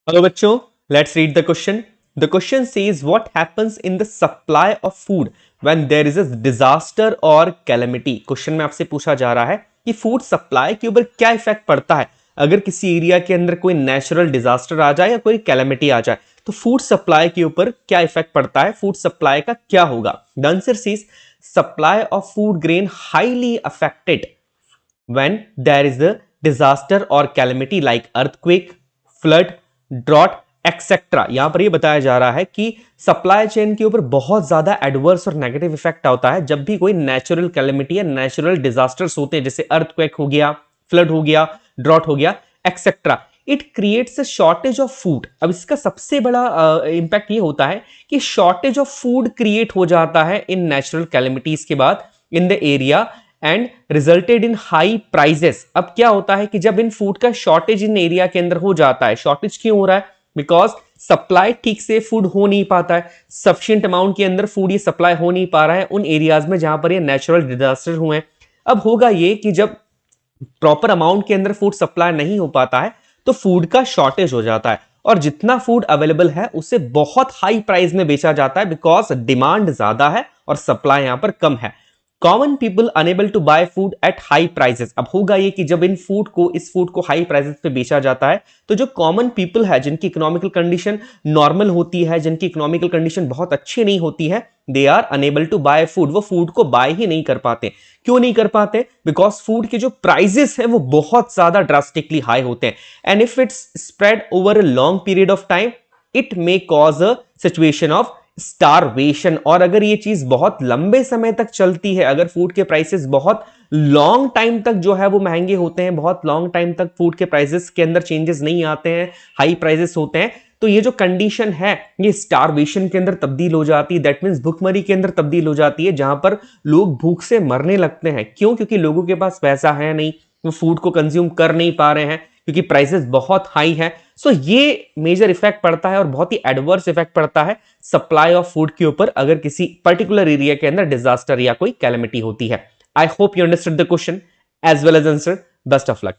Hello बच्चों, let's read the question. The question says what happens in the supply of food when there is a disaster और calamity. Question में आपसे पूछा जा रहा है कि फूड सप्लाई के ऊपर क्या इफेक्ट पड़ता है अगर किसी एरिया के अंदर कोई नेचुरल डिजास्टर आ जाए या कोई कैलेमिटी आ जाए. तो फूड सप्लाई के ऊपर क्या इफेक्ट पड़ता है, फूड सप्लाई का क्या होगा. The answer says supply of food grain highly affected when there is a disaster or calamity like earthquake, flood, drought etcetera. यहां पर यह बताया जा रहा है कि सप्लाई चेन के ऊपर बहुत ज्यादा एडवर्स और नेगेटिव इफेक्ट होता है जब भी कोई नेचुरल कैलेमिटी या नेचुरल डिजास्टर्स होते हैं, जैसे अर्थक्वेक हो गया, फ्लड हो गया, ड्रॉट हो गया, etcetera. It creates a shortage of food. अब इसका सबसे बड़ा इंपैक्ट ये होता है कि शॉर्टेज ऑफ फूड क्रिएट हो जाता है इन नेचुरल कैलेमिटीज के बाद in the area and resulted in high prices. अब क्या होता है कि जब इन फूड का शॉर्टेज इन एरिया के अंदर हो जाता है, शॉर्टेज क्यों हो रहा है? बिकॉज सप्लाई ठीक से फूड हो नहीं पाता है, सफिशिएंट अमाउंट के अंदर फूड ये सप्लाई हो नहीं पा रहा है उन एरियाज में जहां पर ये नेचुरल डिजास्टर हुए हैं. अब होगा ये कि जब प्रॉपर अमाउंट के अंदर फूड सप्लाई नहीं हो पाता है तो फूड का शॉर्टेज हो जाता है और जितना फूड अवेलेबल है उसे बहुत हाई प्राइस में बेचा जाता है बिकॉज डिमांड ज्यादा है और सप्लाई यहां पर कम है. Common people unable to buy food at high prices. अब होगा ये कि जब इस फूड को हाई प्राइसेस पे बेचा जाता है तो जो कॉमन पीपल है जिनकी इकोनॉमिकल कंडीशन नॉर्मल होती है, जिनकी इकोनॉमिकल कंडीशन बहुत अच्छी नहीं होती है, they are unable to buy food. वो फूड को बाय ही नहीं कर पाते. क्यों नहीं कर पाते? बिकॉज फूड के जो प्राइजेस हैं वो बहुत ज्यादा ड्रास्टिकली हाई होते हैं and if it's spread over a long period of time it may cause a situation of starvation. और अगर ये चीज बहुत लंबे समय तक चलती है, अगर फूड के प्राइसेस बहुत लॉन्ग टाइम तक जो है वो महंगे होते हैं, बहुत लॉन्ग टाइम तक फूड के प्राइसेस के अंदर चेंजेस नहीं आते हैं, हाई प्राइसेस होते हैं, तो ये जो कंडीशन है ये स्टारवेशन के अंदर तब्दील हो जाती है. दैट मींस भुखमरी के अंदर तब्दील हो जाती है जहां पर लोग भूख से मरने लगते हैं. क्यों? क्योंकि लोगों के पास पैसा है नहीं, वो फूड को कंज्यूम कर नहीं पा रहे हैं क्योंकि प्राइसेस बहुत हाई है. सो ये मेजर इफेक्ट पड़ता है और बहुत ही एडवर्स इफेक्ट पड़ता है सप्लाई ऑफ फूड के ऊपर अगर किसी पर्टिकुलर एरिया के अंदर डिजास्टर या कोई कैलेमिटी होती है. I hope you understood the question as well as answer. Best of luck.